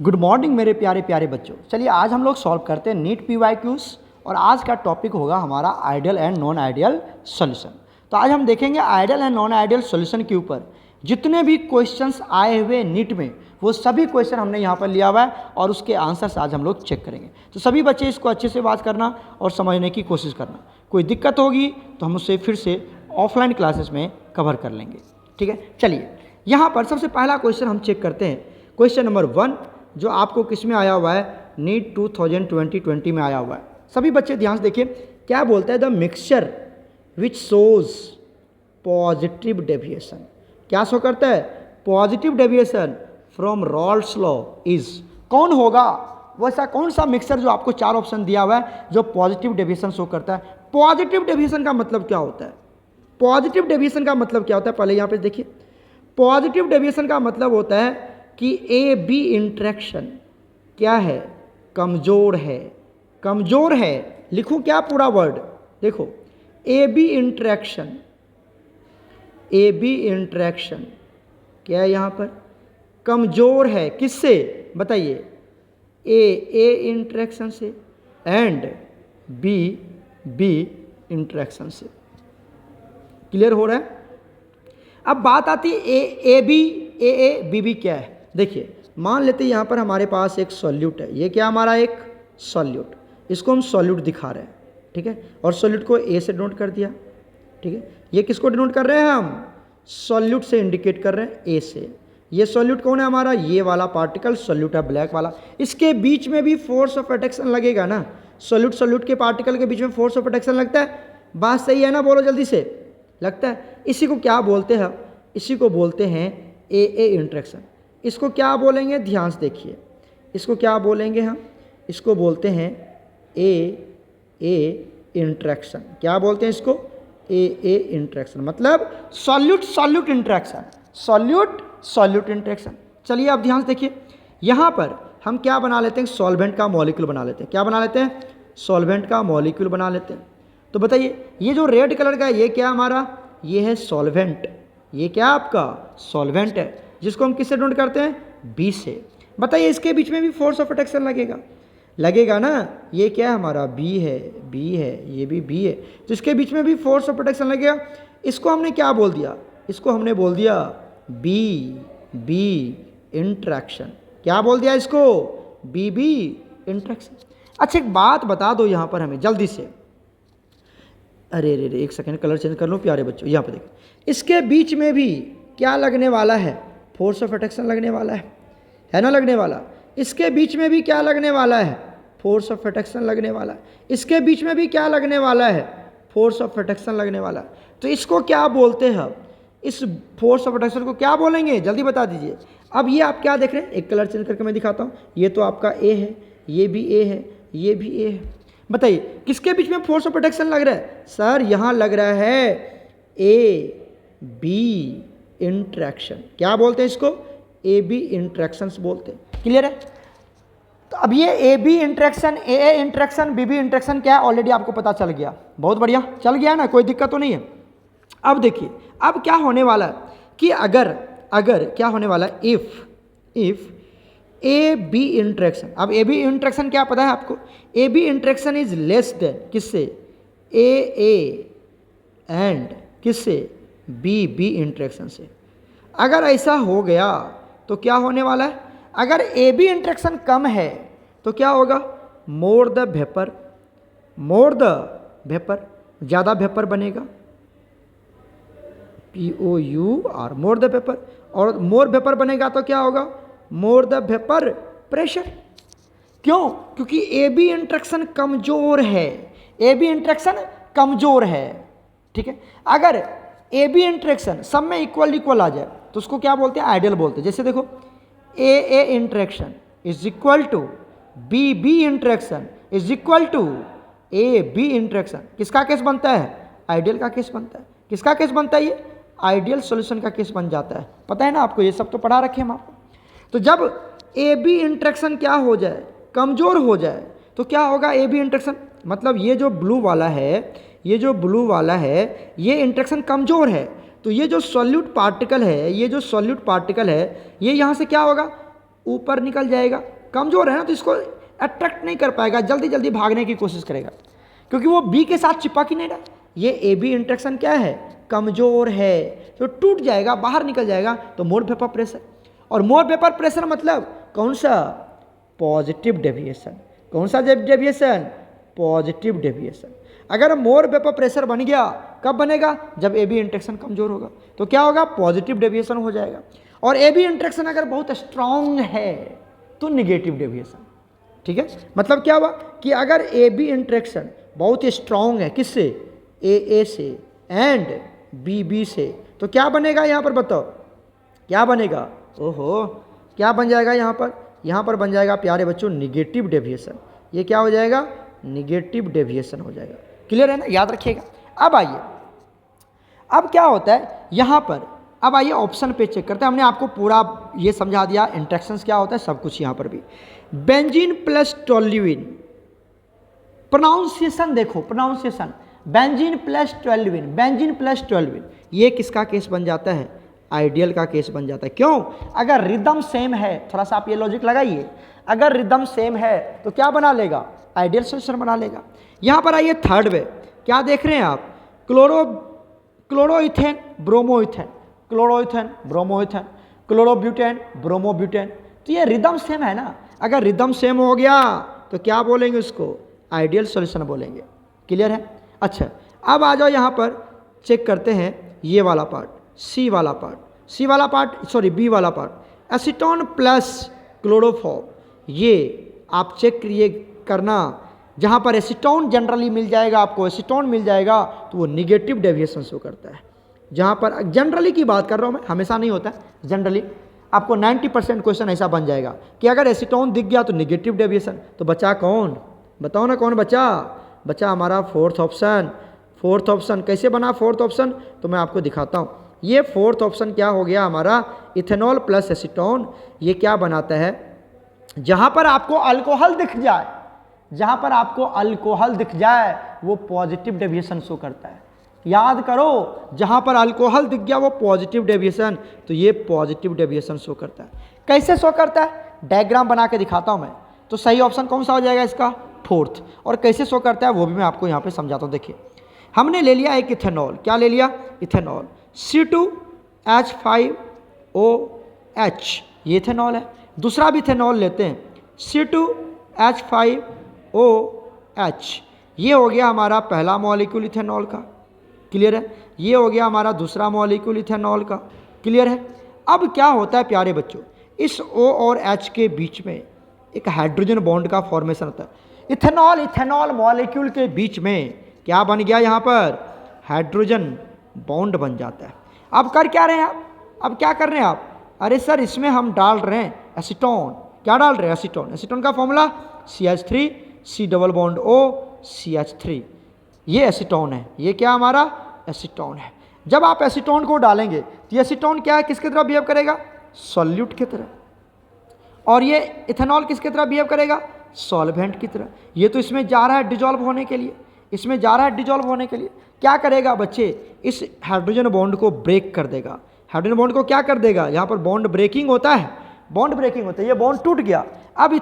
Good morning मेरे प्यारे प्यारे बच्चों। चलिए आज हम लोग सॉल्व करते हैं नीट PYQs और आज का टॉपिक होगा हमारा ideal and non ideal solution. तो आज हम देखेंगे ideal and non ideal solution के ऊपर जितने भी क्वेश्चंस आए हुए नीट में वो सभी क्वेश्चन हमने यहाँ पर लिया हुआ है और उसके आंसर्स आज हम लोग चेक करेंगे। तो सभी बच्चे इसको अच्छे से बात करना और समझने की कोशिश करना। कोई दिक्कत होगी तो हम उससे फिर से ऑफलाइन क्लासेस में कवर कर लेंगे, ठीक है। चलिए यहाँ पर सबसे पहला क्वेश्चन हम चेक करते हैं। क्वेश्चन नंबर 1 जो आपको किस में आया हुआ है, नीट 2020 में आया हुआ है। सभी बच्चे ध्यान से देखिए क्या बोलता है, the mixture which shows positive deviation. क्या शो करता है? Positive deviation from Rawls law is. कौन होगा वैसा कौन सा मिक्सचर जो आपको 4 ऑप्शन दिया हुआ है जो पॉजिटिव डेविएशन शो करता है? पॉजिटिव डेविएशन का मतलब क्या होता है? पॉजिटिव डेविएशन का मतलब क्या होता है? पहले यहाँ पे देखिए, पॉजिटिव डेविएशन का मतलब होता है कि ए बी इंट्रैक्शन क्या है? कमज़ोर है। कमज़ोर है, लिखो क्या पूरा वर्ड, देखो A B interaction, A B interaction क्या है यहाँ पर? कमज़ोर है। किससे बताइए? ए इंट्रैक्शन से एंड बी इंट्रैक्शन से। क्लियर हो रहा है? अब बात आती है ए बी क्या है। देखिए मान लेते हैं यहाँ पर हमारे पास एक सॉल्यूट है। ये क्या हमारा एक सॉल्यूट, इसको हम सॉल्यूट दिखा रहे हैं, ठीक है। और सॉल्यूट को ए से डिनोट कर दिया, ठीक है। ये किसको डिनोट कर रहे हैं? हम सॉल्यूट से इंडिकेट कर रहे हैं, ए से। ये सॉल्यूट कौन है हमारा? ये वाला पार्टिकल सॉल्यूट है, ब्लैक वाला। इसके बीच में भी फोर्स ऑफ अट्रैक्शन लगेगा ना। सॉल्यूट के पार्टिकल के बीच में फोर्स ऑफ अट्रैक्शन लगता है। बात सही है ना? बोलो जल्दी से। लगता है। इसी को क्या बोलते हैं? इसी को बोलते हैं ए इंट्रैक्शन। इसको क्या बोलेंगे? ध्यान से देखिए, इसको क्या बोलेंगे हम? इसको बोलते हैं ए इंट्रैक्शन। क्या बोलते हैं इसको? ए इंट्रैक्शन। मतलब सॉल्यूट इंट्रैक्शन, सॉल्यूट इंट्रैक्शन। चलिए अब ध्यान से देखिए, यहाँ पर हम क्या बना लेते हैं? सॉल्वेंट का मॉलिक्यूल बना लेते हैं। क्या बना लेते हैं? सॉल्वेंट का मॉलिक्यूल बना लेते हैं। तो बताइए ये जो रेड कलर का है ये क्या हमारा? ये है सॉल्वेंट। ये क्या आपका? सॉल्वेंट है, जिसको हम किससे डिनोट करते हैं? बी से। बताइए इसके बीच में भी फोर्स ऑफ अट्रैक्शन लगेगा ना। ये क्या है हमारा? बी है, ये भी बी है, तो इसके बीच में भी फोर्स ऑफ अट्रैक्शन लगेगा। इसको हमने क्या बोल दिया? इसको हमने बोल दिया बी इंट्रैक्शन। क्या बोल दिया इसको? B interaction. अच्छा एक बात बता दो यहाँ पर हमें जल्दी से। अरे एक सेकेंड, कलर चेंज कर लो प्यारे बच्चों। यहाँ पर देखिए, इसके बीच में भी क्या लगने वाला है? फोर्स ऑफ अट्रैक्शन लगने वाला है ना? लगने वाला। इसके बीच में भी क्या लगने वाला है? फोर्स ऑफ अट्रैक्शन लगने वाला है। इसके बीच में भी क्या लगने वाला है? फोर्स ऑफ अट्रैक्शन लगने वाला है। तो इसको क्या बोलते हैं? इस फोर्स ऑफ अट्रैक्शन को क्या बोलेंगे? जल्दी बता दीजिए। अब ये आप क्या देख रहे हैं? एक कलर चेंज करके मैं दिखाता हूँ। ये तो आपका ए है, ये भी ए है, ये भी ए है। बताइए किसके बीच में फोर्स ऑफ अट्रैक्शन लग रहा है? सर यहाँ लग रहा है ए बी इंट्रैक्शन। क्या बोलते हैं इसको? ए बी इंट्रैक्शंस बोलते हैं। क्लियर है? तो अब ये A B interaction, A interaction, B interaction क्या है ऑलरेडी आपको पता चल गया। बहुत बढ़िया, चल गया ना, कोई दिक्कत तो नहीं है। अब देखिए अब क्या होने वाला है कि अगर क्या होने वाला है? If A B interaction. अब ए बी इंट्रैक्शन क्या पता है आपको? A B interaction is less than किससे? ए एंड किससे? बी इंट्रैक्शन से। अगर ऐसा हो गया तो क्या होने वाला है? अगर ए बी इंट्रैक्शन कम है तो क्या होगा? मोर द वेपर, ज़्यादा वेपर बनेगा। POUR, more the vapour. और मोर वेपर बनेगा तो क्या होगा? More the vapour pressure. क्यों? क्योंकि ए बी इंट्रैक्शन कमजोर है। ए बी इंट्रैक्शन कमजोर है, ठीक है। अगर ए बी इंट्रैक्शन सब में इक्वल आ जाए तो उसको क्या बोलते हैं? आइडियल बोलते हैं। जैसे देखो a interaction is equal to b interaction is equal to a B interaction. किसका केस बनता है? आइडियल का केस बनता है। किसका केस बनता है? ये आइडियल सॉल्यूशन का केस बन जाता है। पता है ना आपको, ये सब तो पढ़ा रखे हम आपको। तो जब ए बी इंट्रैक्शन क्या हो जाए? कमज़ोर हो जाए तो क्या होगा? ए बी इंट्रैक्शन मतलब ये जो ब्लू वाला है, ये इंट्रैक्शन कमज़ोर है। तो ये जो सॉल्यूट पार्टिकल है, ये यहाँ से क्या होगा? ऊपर निकल जाएगा, कमज़ोर है ना तो इसको अट्रैक्ट नहीं कर पाएगा, जल्दी जल्दी भागने की कोशिश करेगा क्योंकि वो बी के साथ चिपक ही नहीं रहा। ये ए बी इंट्रैक्शन क्या है, कमज़ोर है, तो टूट जाएगा, बाहर निकल जाएगा। तो मोर वेपर प्रेशर, और मोर वेपर प्रेशर मतलब कौन सा, पॉजिटिव डेविएशन। कौन सा डेविएशन, पॉजिटिव डेविएशन। अगर मोर वेपर प्रेशर बन गया, कब बनेगा, जब ए बी इंट्रैक्शन कमज़ोर होगा, तो क्या होगा, पॉजिटिव डेविएशन हो जाएगा। और ए बी इंट्रैक्शन अगर बहुत स्ट्रांग है तो निगेटिव डेविएशन। ठीक है, मतलब क्या हुआ कि अगर ए बी इंट्रैक्शन बहुत स्ट्रांग है, किससे, ए से एंड बी से, तो क्या बनेगा यहाँ पर, बताओ क्या बनेगा, ओहो क्या बन जाएगा यहाँ पर बन जाएगा प्यारे बच्चों निगेटिव डेविएशन। ये क्या हो जाएगा, निगेटिव डेविएशन हो जाएगा। क्लियर है ना, याद रखिएगा। अब आइए, अब क्या होता है यहाँ पर, अब आइए ऑप्शन पे चेक करते हैं। हमने आपको पूरा ये समझा दिया इंट्रैक्शंस क्या होता है, सब कुछ यहाँ पर भी। बेंजीन प्लस टोल्यूइन, प्रोनाउंसिएशन देखो, pronunciation, benzene plus toluene, benzene plus toluene, ये किसका केस बन जाता है, आइडियल का केस बन जाता है। क्यों, अगर रिदम सेम है, थोड़ा सा आप ये लॉजिक लगाइए, अगर रिदम सेम है तो क्या बना लेगा, आइडियल सॉल्यूशन बना लेगा। यहाँ पर आइए थर्ड वे, क्या देख रहे हैं आप, chloroethane bromoethane, chloroethane bromoethane, chlorobutane bromobutane, तो ये रिदम सेम है ना। अगर रिदम सेम हो गया तो क्या बोलेंगे उसको, आइडियल सॉल्यूशन बोलेंगे। क्लियर है। अच्छा, अब आ जाओ यहाँ पर चेक करते हैं ये वाला पार्ट, सी वाला पार्ट, सॉरी बी वाला पार्ट, एसीटोन प्लस क्लोरोफॉर्म, ये आप चेक करना, जहाँ पर एसीटोन जनरली मिल जाएगा आपको, एसीटोन मिल जाएगा तो वो निगेटिव डेविएशन शो करता है। जहाँ पर जनरली की बात कर रहा हूँ मैं, हमेशा नहीं होता, जनरली आपको 90% क्वेश्चन ऐसा बन जाएगा कि अगर एसीटोन दिख गया तो निगेटिव डेविएशन। तो बचा कौन, बताओ ना कौन बचा हमारा फोर्थ ऑप्शन। कैसे बना फोर्थ ऑप्शन, तो मैं आपको दिखाता हूँ। ये फोर्थ ऑप्शन क्या हो गया हमारा, इथेनॉल प्लस एसीटोन। ये क्या बनाता है, जहाँ पर आपको अल्कोहल दिख जाए, जहाँ पर आपको अल्कोहल दिख जाए वो पॉजिटिव डेविएशन शो करता है। याद करो, जहाँ पर अल्कोहल दिख गया वो पॉजिटिव डेविएशन, तो ये पॉजिटिव डेविएशन शो करता है। कैसे शो करता है, डायग्राम बना के दिखाता हूँ मैं। तो सही ऑप्शन कौन सा हो जाएगा इसका, फोर्थ। और कैसे शो करता है वो भी मैं आपको यहाँ पे समझाता हूँ। देखिए, हमने ले लिया एक इथेनॉल, क्या ले लिया, इथेनॉल, C2H5OH, ये इथेनॉल है। दूसरा भी इथेनॉल लेते हैं, C2H5OH, ये हो गया हमारा पहला मॉलिक्यूल इथेनॉल का। क्लियर है। ये हो गया हमारा दूसरा मॉलिक्यूल इथेनॉल का। क्लियर है। अब क्या होता है प्यारे बच्चों, इस O और H के बीच में एक हाइड्रोजन बॉन्ड का फॉर्मेशन होता है। इथेनॉल मॉलिक्यूल के बीच में क्या बन गया, यहाँ पर हाइड्रोजन बॉन्ड बन जाता है। अब कर क्या रहे हैं आप, अब क्या कर रहे हैं आप, अरे सर इसमें हम डाल रहे हैं एसीटोन। क्या डाल रहे हैं, एसीटोन। एसीटोन का formula CH3 C double bond O CH3, ये एसीटोन है। ये क्या हमारा एसीटोन है। जब आप एसीटोन को डालेंगे तो ये एसीटोन क्या है, किसकी तरह बिहेव करेगा, सॉल्यूट की तरह। और ये इथेनॉल किसकी तरह बिहेव करेगा, सॉल्वेंट की तरह। ये तो इसमें जा रहा है डिजॉल्व होने के लिए, इसमें जा रहा है डिजॉल्व होने के लिए। क्या करेगा बच्चे, इस हाइड्रोजन बॉन्ड को ब्रेक कर देगा। हाइड्रोजन बॉन्ड को क्या कर देगा, यहाँ पर बॉन्ड ब्रेकिंग होता है, ये बॉन्ड टूट गया। अब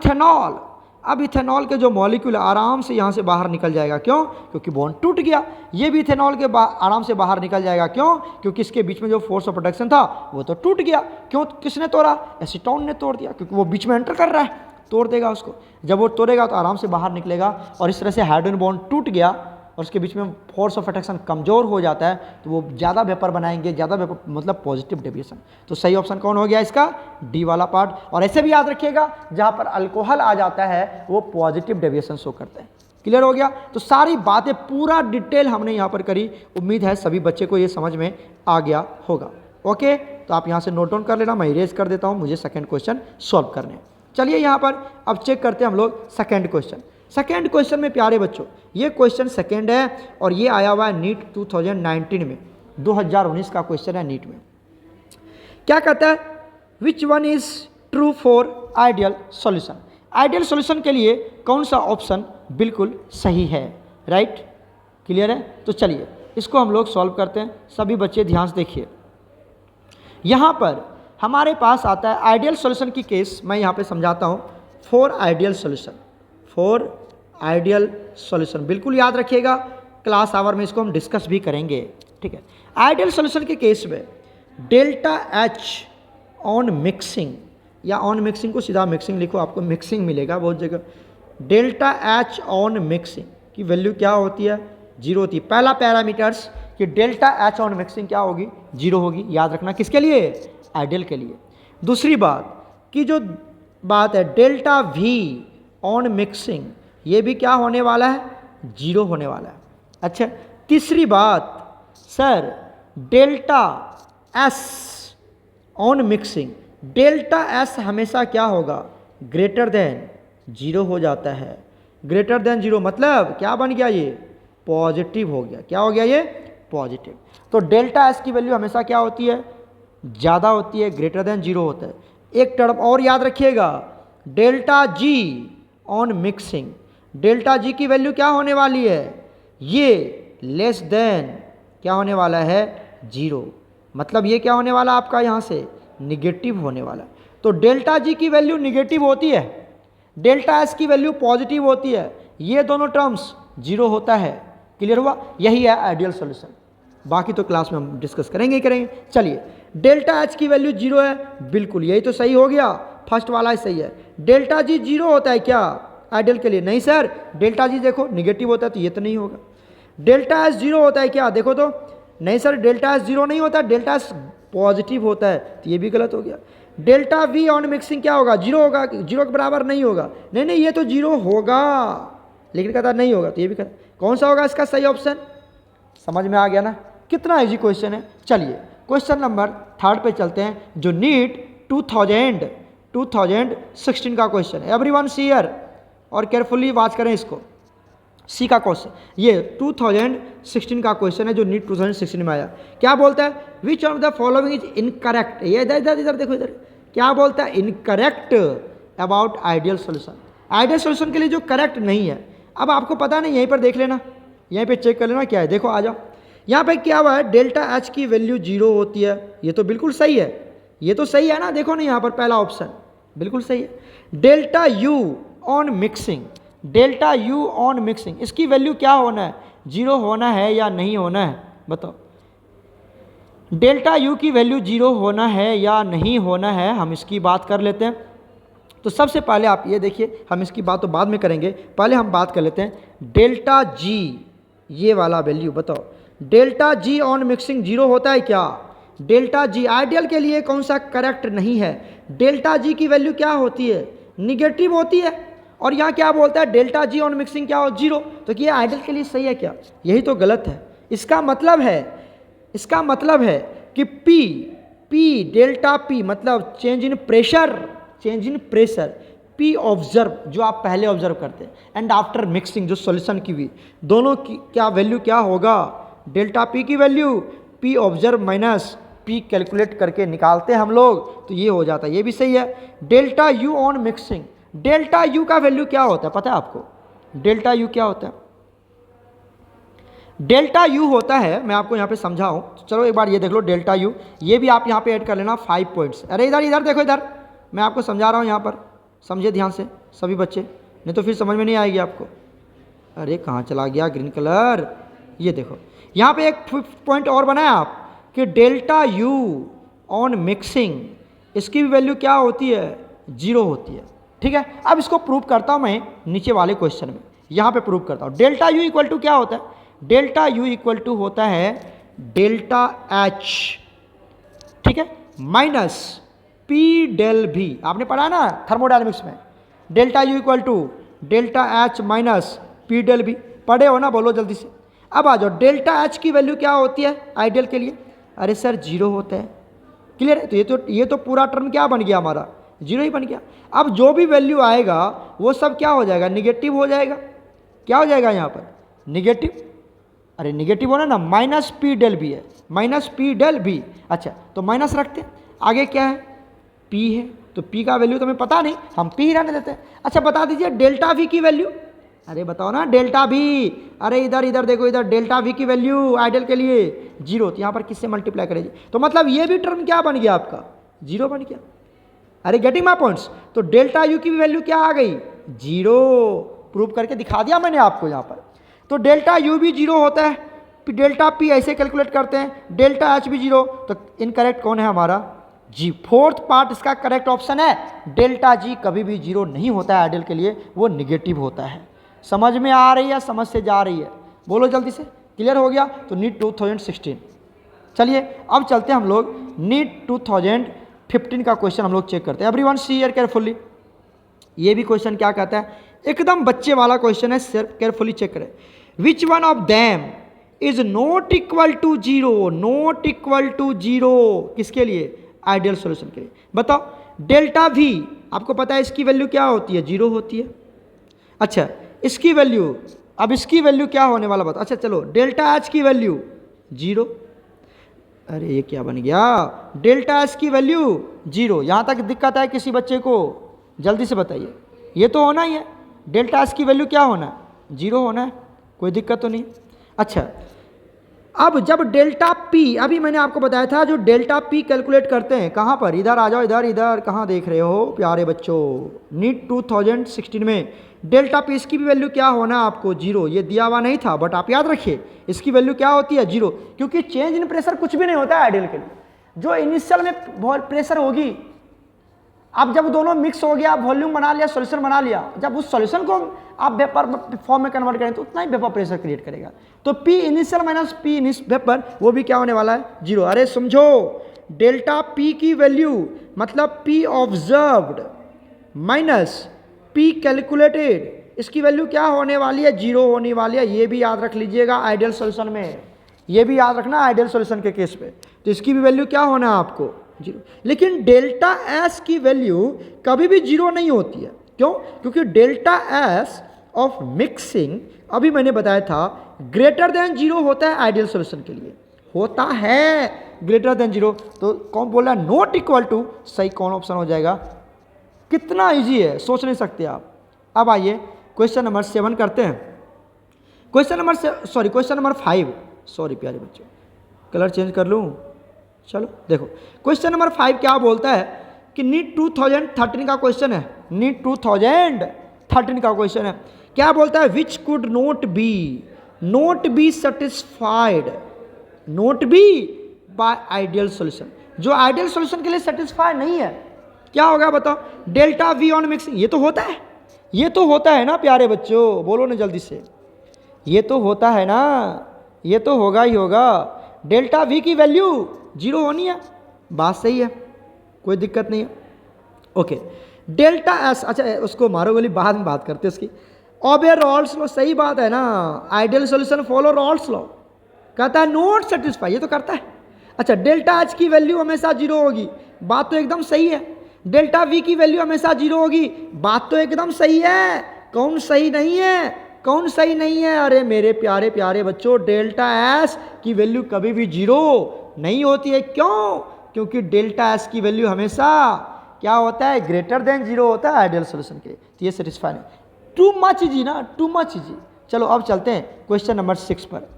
इथेनॉल के जो मॉलिक्यूल आराम से यहाँ से बाहर निकल जाएगा। क्यों, क्योंकि बॉन्ड टूट गया। ये भी इथेनॉल के आराम से बाहर निकल जाएगा। क्यों, क्योंकि इसके बीच में जो फोर्स ऑफ प्रोटेक्शन था वो तो टूट गया। क्यों, किसने तोड़ा, एसीटोन ने तोड़ दिया, क्योंकि वो बीच में एंटर कर रहा है, तोड़ देगा उसको। जब वो तोड़ेगा तो आराम से बाहर निकलेगा। और इस तरह से हाइड्रोजन बॉन्ड टूट गया और उसके बीच में फोर्स ऑफ अट्रैक्शन कमज़ोर हो जाता है, तो वो ज़्यादा वेपर बनाएंगे, ज़्यादा वेपर मतलब पॉजिटिव डेविएशन। तो सही ऑप्शन कौन हो गया इसका, डी वाला पार्ट। और ऐसे भी याद रखिएगा, जहाँ पर अल्कोहल आ जाता है वो पॉजिटिव डेविएशन शो करता है। क्लियर हो गया। तो सारी बातें पूरा डिटेल हमने यहाँ पर करी। उम्मीद है सभी बच्चे को ये समझ में आ गया होगा। ओके, तो आप यहाँ से नोट डाउन कर लेना, मैं इरेज कर देता हूँ, मुझे सेकेंड क्वेश्चन सॉल्व करने। चलिए यहाँ पर अब चेक करते हैं हम लोग सेकेंड क्वेश्चन। सेकेंड क्वेश्चन में प्यारे बच्चों, ये क्वेश्चन सेकेंड है और ये आया हुआ है नीट 2019 में, 2019 का क्वेश्चन है नीट में। क्या कहता है, which one is true for ideal solution. Ideal solution के लिए कौन सा ऑप्शन बिल्कुल सही है, राइट। क्लियर है। तो चलिए इसको हम लोग सॉल्व करते हैं। सभी बच्चे ध्यान से देखिए। यहाँ पर हमारे पास आता है आइडियल सॉल्यूशन की केस। मैं यहाँ पे समझाता हूँ। For ideal solution, for ideal solution बिल्कुल याद रखिएगा, क्लास आवर में इसको हम डिस्कस भी करेंगे। ठीक है, आइडियल सॉल्यूशन के केस में डेल्टा एच ऑन मिक्सिंग, या ऑन मिक्सिंग को सीधा मिक्सिंग लिखो, आपको मिक्सिंग मिलेगा बहुत जगह। डेल्टा एच ऑन मिक्सिंग की वैल्यू क्या होती है? 0 होती है। पहला पैरामीटर्स कि डेल्टा एच ऑन मिक्सिंग क्या होगी? 0 होगी। याद रखना किसके लिए? आइडियल के लिए। दूसरी बात कि जो बात है डेल्टा वी ऑन मिक्सिंग, ये भी क्या होने वाला है? 0 होने वाला है। अच्छा, तीसरी बात sir delta S on mixing, delta S हमेशा क्या होगा? ग्रेटर देन 0 हो जाता है। ग्रेटर देन 0 मतलब क्या बन गया? ये पॉजिटिव हो गया। क्या हो गया? ये पॉजिटिव। तो डेल्टा एस की वैल्यू हमेशा क्या होती है? ज़्यादा होती है, ग्रेटर देन 0 होता है। एक टर्म और याद रखिएगा, delta G on mixing, delta G की वैल्यू क्या होने वाली है? ये लेस देन क्या होने वाला है? 0। मतलब ये क्या होने वाला आपका यहाँ से? निगेटिव होने वाला। तो डेल्टा जी की वैल्यू निगेटिव होती है, डेल्टा एस की वैल्यू पॉजिटिव होती है, ये दोनों टर्म्स 0 होता है। क्लियर हुआ? यही है आइडियल सॉल्यूशन। बाकी तो क्लास में हम डिस्कस करेंगे ही करेंगे। चलिए, डेल्टा एच की वैल्यू 0 है, बिल्कुल यही तो सही हो गया, फर्स्ट वाला ही सही है। डेल्टा जी 0 होता है क्या आइडियल के लिए? नहीं सर, डेल्टा जी देखो निगेटिव होता है, तो ये तो नहीं होगा। डेल्टा एस 0 होता है क्या? देखो तो, नहीं सर डेल्टा एस 0 नहीं होता, डेल्टा एस पॉजिटिव होता है, तो ये भी गलत हो गया। डेल्टा वी ऑन मिक्सिंग क्या होगा? 0 होगा, 0 के बराबर नहीं होगा। नहीं नहीं, ये तो 0 होगा, लेकिन कहता नहीं होगा, तो ये भी कहता। कौन सा होगा इसका सही ऑप्शन? समझ में आ गया ना? कितना इजी क्वेश्चन है। चलिए क्वेश्चन नंबर 3 पे चलते हैं, जो नीट 2016 का क्वेश्चन है। एवरीवन सी हियर और केयरफुली वॉच करें इसको। सी का क्वेश्चन, ये 2016 का क्वेश्चन है जो नीट 2016 में आया। क्या बोलता है? Which of the following is incorrect. ये इधर इधर इधर देखो, इधर क्या बोलता है? Incorrect about ideal solution. Ideal solution के लिए जो करेक्ट नहीं है, अब आपको पता नहीं, यहीं पर देख लेना, यहीं पे चेक कर लेना क्या है। देखो आ जाओ, यहाँ पे क्या हुआ है? डेल्टा एच की वैल्यू 0 होती है, ये तो बिल्कुल सही है, ये तो सही है ना? देखो ना यहाँ पर पहला ऑप्शन बिल्कुल सही है। Delta U on mixing, delta U on mixing, इसकी वैल्यू क्या होना है? 0 होना है या नहीं होना है? बताओ, डेल्टा यू की वैल्यू 0 होना है या नहीं होना है, हम इसकी बात कर लेते हैं। तो सबसे पहले आप ये देखिए, हम इसकी बात तो बाद में करेंगे, पहले हम बात कर लेते हैं डेल्टा जी, ये वाला वैल्यू बताओ। डेल्टा जी ऑन मिक्सिंग 0 होता है क्या? डेल्टा जी आइडियल के लिए कौन सा करेक्ट नहीं है? डेल्टा जी की वैल्यू क्या होती है? निगेटिव होती है। और यहाँ क्या बोलता है? डेल्टा जी ऑन मिक्सिंग क्या हो? 0। तो ये आइडियल के लिए सही है क्या? यही तो गलत है। इसका मतलब है कि पी डेल्टा पी मतलब change in pressure, P observe जो आप पहले ऑब्जर्व करते हैं, एंड आफ्टर मिक्सिंग जो सॉल्यूशन की हुई, दोनों की क्या वैल्यू क्या होगा? डेल्टा पी की value P observe minus P calculate करके निकालते हैं हम लोग, तो ये हो जाता है, ये भी सही है। Delta U on mixing, delta U का वैल्यू क्या होता है पता है आपको? डेल्टा यू क्या होता है? डेल्टा यू होता है, मैं आपको यहाँ पे समझाऊं, चलो एक बार ये देख लो डेल्टा यू, ये भी आप यहाँ पे ऐड कर लेना 5 पॉइंट्स। अरे इधर देखो, इधर मैं आपको समझा रहा हूँ, यहाँ पर समझे ध्यान से सभी बच्चे, नहीं तो फिर समझ में नहीं आएगी आपको। अरे कहाँ चला गया ग्रीन कलर? ये देखो यहाँ पे एक पॉइंट और बनाया आप कि डेल्टा यू ऑन मिक्सिंग, इसकी भी वैल्यू क्या होती है? 0 होती है। ठीक है, अब इसको प्रूव करता हूँ मैं नीचे वाले क्वेश्चन में, यहाँ पे प्रूव करता हूँ। डेल्टा यू इक्वल टू क्या होता है? डेल्टा यू इक्वल टू होता है डेल्टा एच, ठीक है, माइनस पी डेल भी। आपने पढ़ा ना थर्मोडायनेमिक्स में, delta U equal to delta H minus P डेल भी, पढ़े हो ना? बोलो जल्दी से। अब आ जाओ, डेल्टा एच की वैल्यू क्या होती है आइडियल के लिए? अरे सर 0 होता है। क्लियर है? तो ये तो पूरा टर्म क्या बन गया हमारा? 0 ही बन गया। अब जो भी वैल्यू आएगा वो सब क्या हो जाएगा? निगेटिव हो जाएगा। क्या हो जाएगा यहाँ पर? निगेटिव। अरे निगेटिव होना ना, माइनस पी डेल भी है, माइनस पी डेल भी। अच्छा तो माइनस रखते हैं, आगे क्या है? पी है, तो पी का वैल्यू तो हमें पता नहीं, हम पी ही रहने देते हैं। अच्छा बता दीजिए डेल्टा वी की वैल्यू। अरे बताओ ना डेल्टा वी, अरे इधर देखो, इधर डेल्टा वी की वैल्यू आइडियल के लिए 0, तो यहाँ पर किससे मल्टीप्लाई करेंगे? तो मतलब ये भी टर्म क्या बन गया आपका? जीरो बन गया। अरे गेटिंग माई पॉइंट्स। तो डेल्टा यू की भी वैल्यू क्या आ गई? जीरो। प्रूव करके दिखा दिया मैंने आपको यहाँ पर। तो डेल्टा यू भी जीरो होता है, डेल्टा पी ऐसे कैलकुलेट करते हैं, डेल्टा एच भी जीरो। तो इनकरेक्ट कौन है हमारा? जी। फोर्थ पार्ट इसका करेक्ट ऑप्शन है डेल्टा जी कभी भी जीरो नहीं होता है आइडियल के लिए, वो निगेटिव होता है। समझ में आ रही है, समझ से जा रही है? बोलो जल्दी से। क्लियर हो गया? तो नीट 2016। चलिए अब चलते हैं हम लोग नीट 2015 का क्वेश्चन हम लोग चेक करते हैं। Everyone see here carefully. ये भी क्वेश्चन क्या कहता है, एकदम बच्चे वाला क्वेश्चन है, सिर्फ केयरफुली चेक करें। Which one of them is not equal to zero? Not equal to zero किसके लिए? आइडियल सॉल्यूशन के लिए। बताओ। डेल्टा वी आपको पता है इसकी वैल्यू क्या होती है? जीरो होती है। अच्छा इसकी वैल्यू, अब इसकी वैल्यू क्या होने वाला बताओ। अच्छा चलो, डेल्टा एच की वैल्यू जीरो। अरे ये क्या बन गया? डेल्टा एच की वैल्यू जीरो। यहाँ तक दिक्कत है किसी बच्चे को? जल्दी से बताइए। ये तो होना ही है, डेल्टा एच की वैल्यू क्या होना है? जीरो होना है। कोई दिक्कत तो नहीं। अच्छा अब जब डेल्टा पी, अभी मैंने आपको बताया था जो डेल्टा पी कैलकुलेट करते हैं, कहाँ पर? इधर आ जाओ, इधर इधर। कहाँ देख रहे हो प्यारे बच्चों? नीट 2016 में डेल्टा पी इसकी भी वैल्यू क्या होना आपको? जीरो। ये दिया हुआ नहीं था बट आप याद रखिए इसकी वैल्यू क्या होती है? जीरो। क्योंकि चेंज इन प्रेशर कुछ भी नहीं होता है आइडियल के लिए। जो इनिशियल में प्रेशर होगी, अब जब दोनों मिक्स हो गया, वॉल्यूम बना लिया, सॉल्यूशन बना लिया, जब उस सॉल्यूशन को आप वेपर फॉर्म में कन्वर्ट करें तो उतना ही वेपर प्रेशर क्रिएट करेगा। तो P initial minus P vapour, वो भी क्या होने वाला है? जीरो। अरे समझो, डेल्टा पी की वैल्यू मतलब P observed minus P calculated, इसकी वैल्यू क्या होने वाली है? जीरो होने वाली है। ये भी याद रख लीजिएगा आइडियल सॉल्यूशन में, ये भी याद रखना आइडियल सॉल्यूशन के केस पे। तो इसकी भी वैल्यू क्या होना है आपको? जीरो। लेकिन डेल्टा एस की वैल्यू कभी भी जीरो नहीं होती है। क्यों? क्योंकि डेल्टा एस ऑफ मिक्सिंग, अभी मैंने बताया था, ग्रेटर देन जीरो होता है आइडियल सॉल्यूशन के लिए, होता है ग्रेटर देन जीरो। तो कौन बोल रहा है नॉट इक्वल टू? सही कौन ऑप्शन हो जाएगा? कितना इजी है, सोच नहीं सकते आप। अब आइए क्वेश्चन नंबर 7 करते हैं। Question number 5। सॉरी प्यारे बच्चों, कलर चेंज कर लूँ? चलो देखो, क्वेश्चन नंबर 5 क्या बोलता है कि नीट 2013 का क्वेश्चन है। नीट 2013 का क्वेश्चन है। क्या बोलता है? Which could not be satisfied, not be by ideal solution. जो आइडियल सॉल्यूशन के लिए सेटिस्फाइड नहीं है, क्या होगा बताओ? Delta V on mixing. ये तो होता है, ये तो होता है ना प्यारे बच्चों, बोलो ना जल्दी से। ये तो होता है ना, ये तो होगा ही होगा। डेल्टा वी की वैल्यू जीरो होनी है, बात सही है, कोई दिक्कत नहीं है। ओके, डेल्टा एस, अच्छा उसको मारो गोली, बाद में बात करते हैं उसकी। ओबे रॉल्स लॉ, सही बात है ना, ideal solution follow Rawls law. कहता है नॉट सेटिस्फाई, ये तो करता है। अच्छा डेल्टा एच की वैल्यू हमेशा जीरो होगी, बात तो एकदम सही है। डेल्टा वी की वैल्यू हमेशा जीरो होगी, बात तो एकदम सही है। कौन सही नहीं है? कौन सही नहीं है? अरे मेरे प्यारे प्यारे बच्चों, डेल्टा एस की वैल्यू कभी भी जीरो नहीं होती है। क्यों? क्योंकि डेल्टा एस की वैल्यू हमेशा क्या होता है? ग्रेटर देन जीरो होता है आइडियल सॉल्यूशन के लिए। तो ये सेटिस्फाई नहीं, टू मच इजी ना, टू मच इजी। चलो अब चलते हैं क्वेश्चन नंबर 6 पर।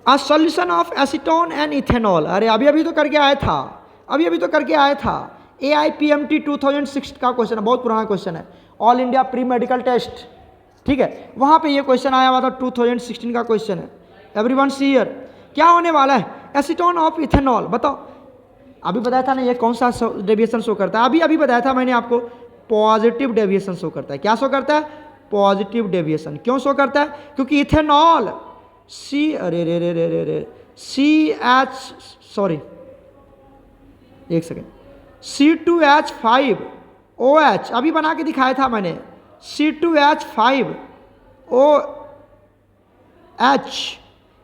A solution of acetone and ethanol. अरे अभी तो करके आया था, अभी तो करके आया था। AIPMT 2006 का क्वेश्चन है, बहुत पुराना क्वेश्चन है, all India pre medical test, ठीक है, वहाँ पे ये क्वेश्चन आया हुआ था, 2016 का क्वेश्चन है। एवरीवन सी हियर, क्या होने वाला है? Acetone of ethanol. बताओ, अभी बताया था ना ये कौन सा डेविएशन शो करता है? अभी बताया था मैंने आपको, पॉजिटिव डेविएशन शो करता है। क्या शो करता है? Positive deviation. क्यों शो करता है? क्योंकि इथेनॉल C2H5OH, अभी बना के दिखाया था मैंने, C2H5OH,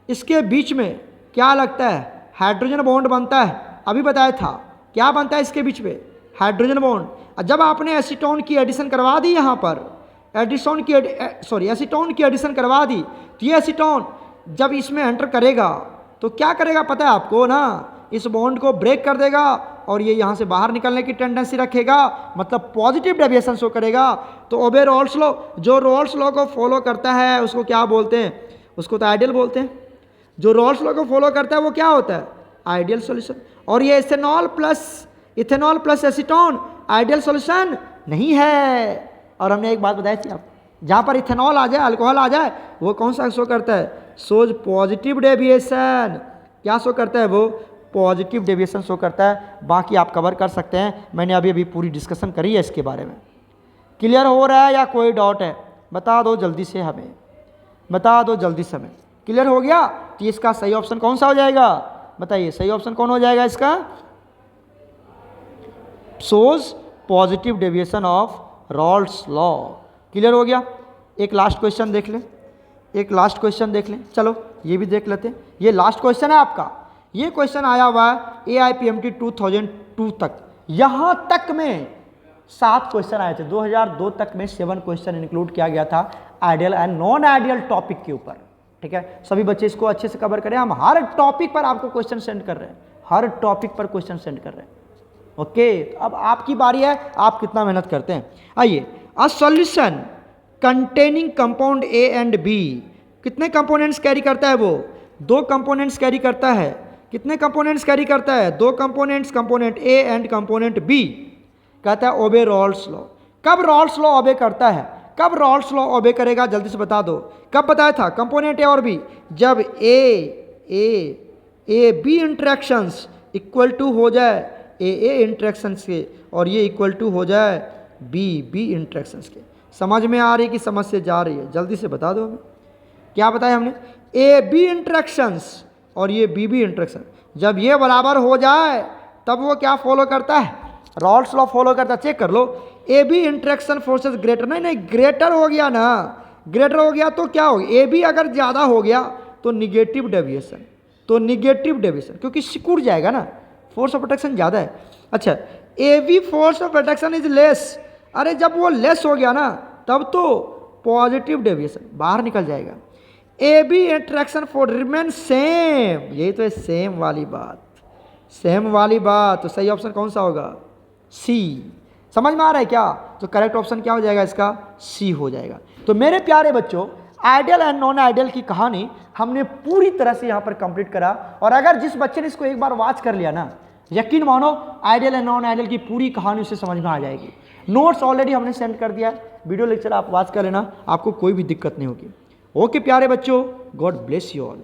इसके बीच में क्या लगता है? हाइड्रोजन बॉन्ड बनता है। अभी बताया था क्या बनता है इसके बीच में? Hydrogen bond. जब आपने एसीटोन की एडिशन करवा दी, यहाँ पर एसीटोन की एडिशन करवा दी, तो ये एसीटोन जब इसमें एंटर करेगा तो क्या करेगा पता है आपको ना? इस बॉन्ड को ब्रेक कर देगा और ये यहाँ से बाहर निकलने की टेंडेंसी रखेगा, मतलब पॉजिटिव डेविएशन शो करेगा। तो ओबे रॉल्स लॉ, जो रॉल्स लॉ को फॉलो करता है उसको क्या बोलते हैं? उसको तो आइडियल बोलते हैं। जो रॉल्स लॉ को फॉलो करता है वो क्या होता है? Ideal solution. और ये ethanol plus ethanol plus acetone ideal solution नहीं है। और हमने एक बात बताई थी आप, जहाँ पर इथेनॉल आ जाए, अल्कोहल आ जाए, वो कौन सा शो करता है, शोज पॉजिटिव डेविएशन। क्या शो करता है वो, पॉजिटिव डेविएशन शो करता है। बाकी आप कवर कर सकते हैं, मैंने अभी पूरी डिस्कशन करी है इसके बारे में। क्लियर हो रहा है या कोई डाउट है, बता दो जल्दी से, हमें बता दो जल्दी से हमें। क्लियर हो गया, तो इसका सही ऑप्शन कौन सा हो जाएगा, बताइए सही ऑप्शन कौन हो जाएगा इसका, shows positive deviation of Rawls law. Clear हो गया। एक लास्ट क्वेश्चन देख लें, एक लास्ट क्वेश्चन देख लें, चलो ये भी देख लेते हैं। ये लास्ट क्वेश्चन है आपका, ये क्वेश्चन आया हुआ है AIPMT 2002 तक। यहाँ तक में 7 क्वेश्चन आए थे, 2002 तक में 7 क्वेश्चन इंक्लूड किया गया था ideal and non ideal topic के ऊपर। ठीक है, सभी बच्चे इसको अच्छे से कवर करें। हम हर टॉपिक पर आपको क्वेश्चन सेंड कर रहे हैं, हर टॉपिक पर क्वेश्चन सेंड कर रहे हैं। ओके, अब आपकी बारी है, आप कितना मेहनत करते हैं। आइए, a solution containing compound A and B, कितने कंपोनेंट्स कैरी करता है वो, 2 कंपोनेंट्स कैरी करता है। कितने कंपोनेंट्स कैरी करता है, 2 components, component A and component B। कहता है ओबे रॉल्स लॉ। कब रॉल्स लॉ ओबे करता है, कब रॉल्स लॉ ओबे करेगा, जल्दी से बता दो। कब बताया था, कंपोनेंट A और B, जब A B interactions equal to हो जाए ए इंट्रैक्शंस के, और ये इक्वल टू हो जाए बी इंट्रैक्शंस के। समझ में आ रही कि समझ से जा रही है, जल्दी से बता दो हमें। क्या बताया हमने, ए बी इंट्रैक्शंस और ये बी इंट्रैक्शन, जब ये बराबर हो जाए तब वो क्या फॉलो करता है, रॉल्स लॉ फॉलो करता है। चेक कर लो, a B interaction forces greater, नहीं ग्रेटर हो गया ना, ग्रेटर हो गया तो क्या हो गया, ए बी अगर ज़्यादा हो गया तो निगेटिव डेविएशन, तो निगेटिव डेविएशन, क्योंकि सिकुड़ जाएगा ना, फोर्स ऑफ अट्रैक्शन ज़्यादा है। अच्छा, A B force of attraction is less, अरे जब वो लेस हो गया ना तब तो पॉजिटिव डेविएशन बाहर निकल जाएगा। A B attraction for remain same, यही तो है सेम वाली बात, सेम वाली बात। तो सही ऑप्शन कौन सा होगा, सी। समझ में आ रहा है क्या, तो करेक्ट ऑप्शन क्या हो जाएगा इसका, सी हो जाएगा। तो मेरे प्यारे बच्चों, आइडियल एंड नॉन आइडियल की कहानी हमने पूरी तरह से यहाँ पर कंप्लीट करा। और अगर जिस बच्चे ने इसको एक बार वॉच कर लिया ना, यकीन मानो आइडियल एंड नॉन आइडियल की पूरी कहानी उसे समझ में आ जाएगी। नोट्स ऑलरेडी हमने सेंड कर दिया, वीडियो लेक्चर आप वॉच कर लेना, आपको कोई भी दिक्कत नहीं होगी। ओके प्यारे बच्चों, गॉड ब्लेस यू ऑल।